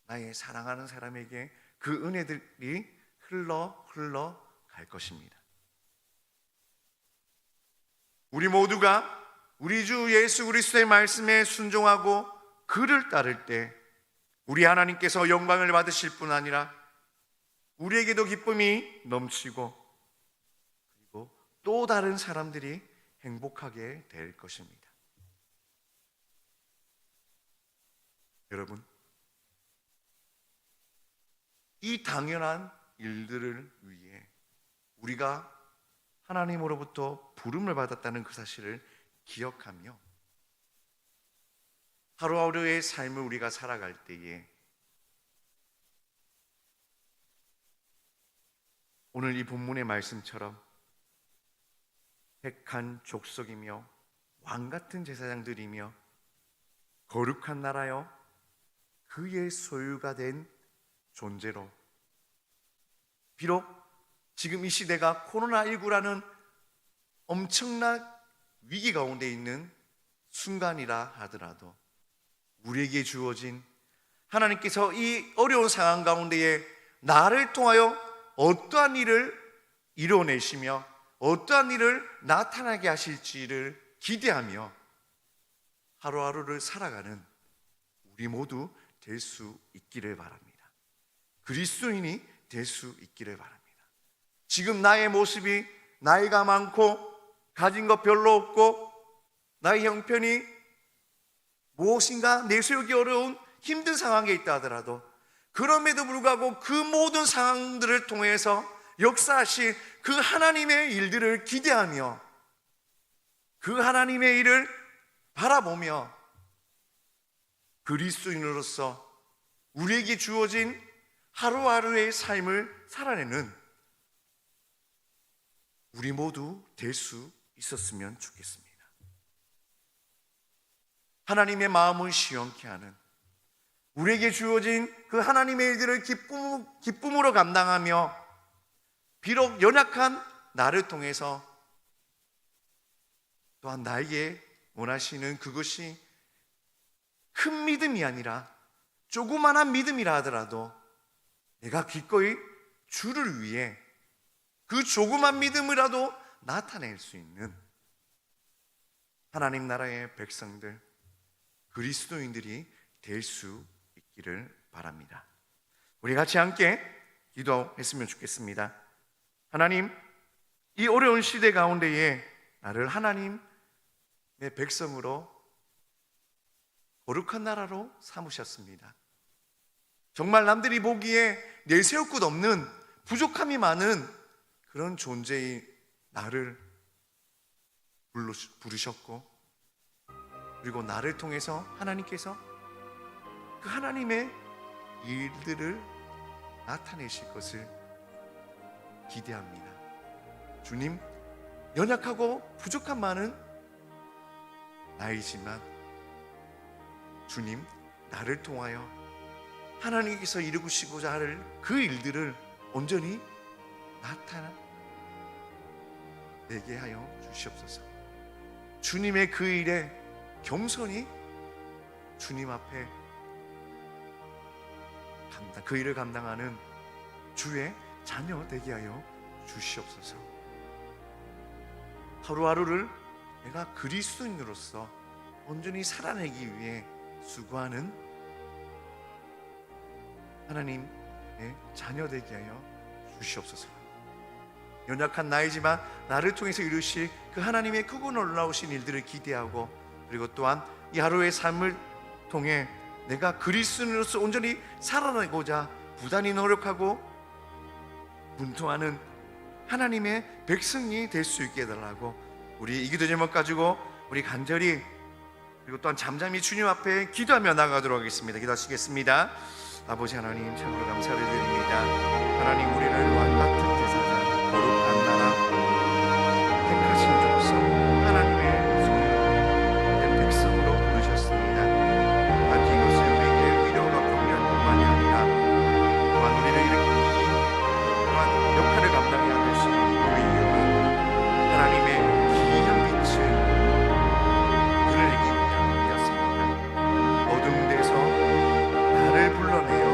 나의 사랑하는 사람에게 그 은혜들이 흘러 갈 것입니다. 우리 모두가 우리 주 예수 그리스도의 말씀에 순종하고 그를 따를 때 우리 하나님께서 영광을 받으실 뿐 아니라 우리에게도 기쁨이 넘치고 그리고 또 다른 사람들이 행복하게 될 것입니다. 여러분, 이 당연한 일들을 위해 우리가 하나님으로부터 부름을 받았다는 그 사실을 기억하며 하루하루의 삶을 우리가 살아갈 때에 오늘 이 본문의 말씀처럼 택한 족속이며 왕같은 제사장들이며 거룩한 나라여 그의 소유가 된 존재로, 비록 지금 이 시대가 코로나19라는 엄청난 위기 가운데 있는 순간이라 하더라도 우리에게 주어진 하나님께서 이 어려운 상황 가운데에 나를 통하여 어떠한 일을 이뤄내시며 어떠한 일을 나타나게 하실지를 기대하며 하루하루를 살아가는 우리 모두 될 수 있기를 바랍니다. 그리스도인이 될 수 있기를 바랍니다. 지금 나의 모습이 나이가 많고 가진 것 별로 없고 나의 형편이 무엇인가 내세우기 어려운 힘든 상황에 있다 하더라도 그럼에도 불구하고 그 모든 상황들을 통해서 역사하실 그 하나님의 일들을 기대하며 그 하나님의 일을 바라보며 그리스도인으로서 우리에게 주어진 하루하루의 삶을 살아내는 우리 모두 될 수 있었으면 좋겠습니다. 하나님의 마음을 시원케 하는 우리에게 주어진 그 하나님의 일들을 기쁨으로 감당하며 비록 연약한 나를 통해서 또한 나에게 원하시는 그것이 큰 믿음이 아니라 조그만한 믿음이라 하더라도 내가 기꺼이 주를 위해 그 조그만 믿음이라도 나타낼 수 있는 하나님 나라의 백성들, 그리스도인들이 될 수 있기를 바랍니다. 우리 같이 함께 기도했으면 좋겠습니다. 하나님, 이 어려운 시대 가운데에 나를 하나님의 백성으로 거룩한 나라로 삼으셨습니다. 정말 남들이 보기에 내세울 것 없는 부족함이 많은 그런 존재의 나를 부르셨고 그리고 나를 통해서 하나님께서 그 하나님의 일들을 나타내실 것을 기대합니다. 주님, 연약하고 부족한 많은 나이지만 주님, 나를 통하여 하나님께서 이루시고자 할 그 일들을 온전히 나타내게 하여 주시옵소서. 주님의 그 일에 겸손히 주님 앞에 그 일을 감당하는 주의 자녀 되게 하여 주시옵소서. 하루하루를 내가 그리스도인으로서 온전히 살아내기 위해 수고하는 하나님의 자녀 되게 하여 주시옵소서. 연약한 나이지만 나를 통해서 이루실 그 하나님의 크고 놀라우신 일들을 기대하고 그리고 또한 이 하루의 삶을 통해 내가 그리스도인으로서 온전히 살아내고자 부단히 노력하고 분투하는 하나님의 백성이 될 수 있게 해달라고 우리 이 기도 제목 가지고 우리 간절히 그리고 또한 잠잠히 주님 앞에 기도하며 나가도록 하겠습니다. 기도하시겠습니다. 아버지 하나님 참으로 감사를 드립니다. 하나님 우리를 왕같은 제사장 거룩한 나라 택하신 족속 하나님의 소유된 백성으로 부르셨습니다. 단지 이것은 우리에게 위로가 경륜뿐만이 아니라 또한 우리를 이렇게 또한 역할을 감당해야 될 수 있는 그 이유는 하나님의 기이한 빛을 드러내기 위함이었습니다. 어두운 데서 나를 불러내어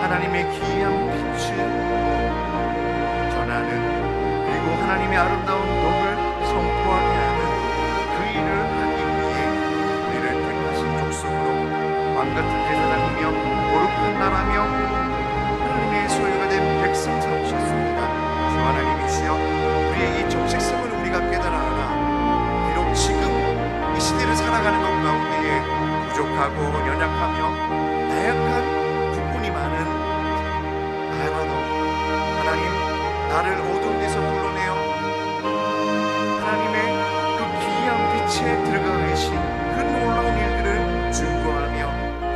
하나님의 기이한 빛을 전하는 그리고 하나님의 아름다운 덕을 선포하게 하는 그 일을 하기 위해 우리를 택하신 족속으로 왕같은 제사장이며 거룩한 나라며 하나님의 소유가 된 백성 삼으셨습니다. 주 하나님이시여 우리의 이 정체성을 우리가 깨달아 하나 비록 지금 이 시대를 살아가는 것 가운데에 부족하고 연약하며 다양한 부분이 많은 나라도 하나님 나를 어두운 데서 불러내어 하나님의 그 기이한 빛에 들어가 계신 그 놀라운 일들을 증거하며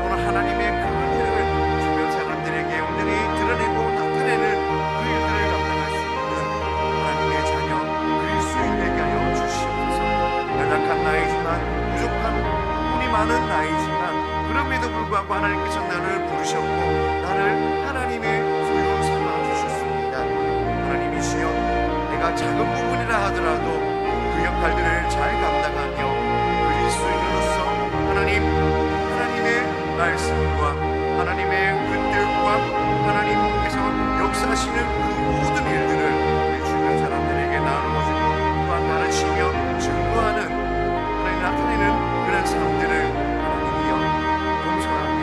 또는 하나님의 그 은혜를 주변 사람들에게 온전히 드러내고 나타내는 그 일들을 감당할 수 있는 하나님의 자녀 그리스도인 되게 하여 주시옵소서. 연약한 나이지만 부족한 부분이 많은 나이지만 그럼에도 불구하고 하나님께서 나를 부르셨고 나를 하나님의 소유 삼아 주셨습니다. 하나님이시여 내가 작은 부분이라 하더라도 그 역할들을 잘 감당하며 그리스도인으로서 하나님의 말씀과 하나님의 근들과 하나님께서 역사하시는 그 모든 일들을 우리 주변 사람들에게 나누어주고 또한 가르치며 증거하는 하나님 나타내는 그런 삶들을 하나님이여 겸손하게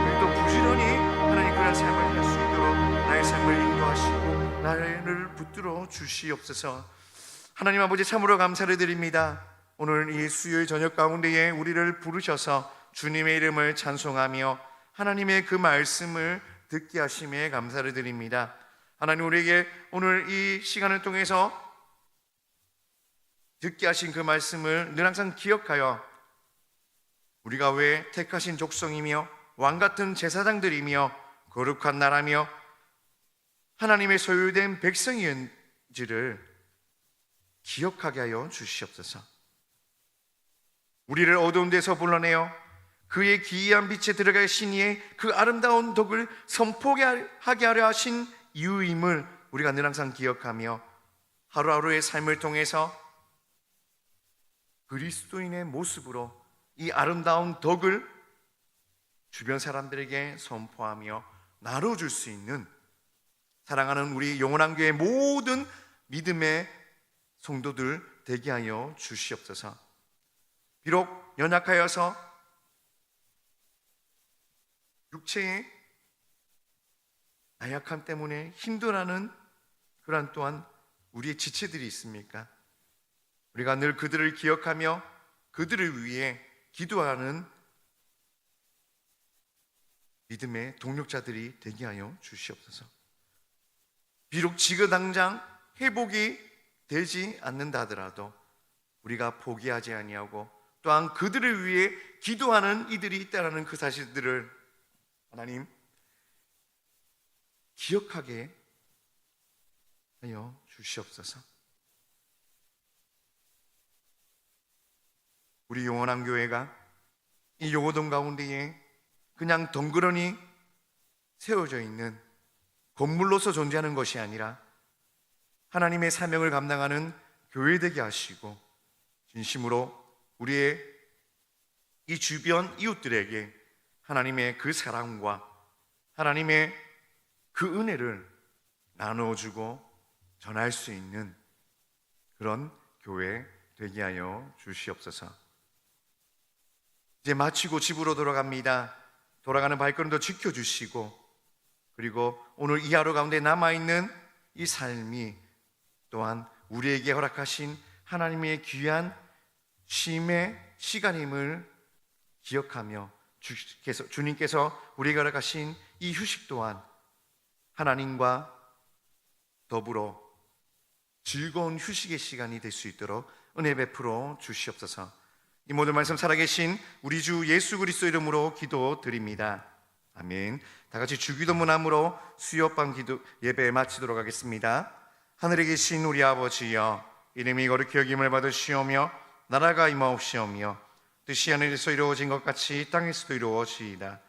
그리고 부지런히 하나님 그런 삶을 할 수 있도록 나의 삶을 인도하시고 나를 붙들어 주시옵소서. 하나님 아버지 참으로 감사를 드립니다. 오늘 이 수요일 저녁 가운데에 우리를 부르셔서 주님의 이름을 찬송하며 하나님의 그 말씀을 듣게 하심에 감사를 드립니다. 하나님 우리에게 오늘 이 시간을 통해서 듣게 하신 그 말씀을 늘 항상 기억하여 우리가 왜 택하신 족속이며 왕같은 제사장들이며 거룩한 나라며 하나님의 소유된 백성이었는지를 기억하게 하여 주시옵소서. 우리를 어두운 데서 불러내어 그의 기이한 빛에 들어가신 이의 그 아름다운 덕을 선포하게 하려 하신 이유임을 우리가 늘 항상 기억하며 하루하루의 삶을 통해서 그리스도인의 모습으로 이 아름다운 덕을 주변 사람들에게 선포하며 나눠줄 수 있는 사랑하는 우리 영원한 교회 모든 믿음의 성도들 되게 하여 주시옵소서. 비록 연약하여서 육체의 나약함 때문에 힘들어하는 그러한 또한 우리의 지체들이 있습니까? 우리가 늘 그들을 기억하며 그들을 위해 기도하는 믿음의 동력자들이 되게 하여 주시옵소서. 비록 지금 당장 회복이 되지 않는다 하더라도 우리가 포기하지 아니하고 또한 그들을 위해 기도하는 이들이 있다는 그 사실들을 하나님 기억하게 하여 주시옵소서. 우리 영원한 교회가 이 요고동 가운데에 그냥 덩그러니 세워져 있는 건물로서 존재하는 것이 아니라 하나님의 사명을 감당하는 교회 되게 하시고 진심으로 우리의 이 주변 이웃들에게 하나님의 그 사랑과 하나님의 그 은혜를 나누어주고 전할 수 있는 그런 교회 되게 하여 주시옵소서. 이제 마치고 집으로 돌아갑니다. 돌아가는 발걸음도 지켜주시고 그리고 오늘 이 하루 가운데 남아있는 이 삶이 또한 우리에게 허락하신 하나님의 귀한 쉼의 시간임을 기억하며 주님께서 우리에게 허락하신 이 휴식 또한 하나님과 더불어 즐거운 휴식의 시간이 될 수 있도록 은혜 베풀어 주시옵소서. 이 모든 말씀 살아계신 우리 주 예수 그리스도 이름으로 기도드립니다. 아멘. 다 같이 주기도문함으로 수요밤 기도 예배 마치도록 하겠습니다. 하늘에 계신 우리 아버지여, 이름이 거룩히 여김을 받으시오며 나라가 임하옵시오며 뜻이 하늘에서 이루어진 것 같이 땅에서도 이루어지이다.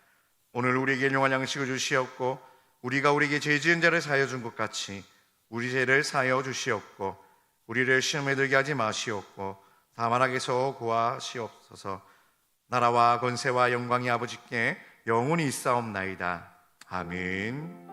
오늘 우리에게 일용할 양식을 주시옵고 우리가 우리에게 죄 지은 자를 사하여 준 것 같이 우리 죄를 사하여 주시옵고 우리를 시험에 들게 하지 마시옵고 다만 악에서 구하시옵소서. 나라와 권세와 영광이 아버지께 영원히 있사옵나이다. 아멘.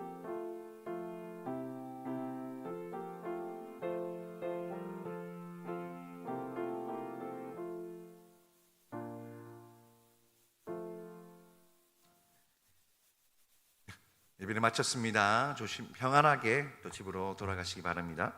예배를 마쳤습니다. 조심 평안하게 또 집으로 돌아가시기 바랍니다.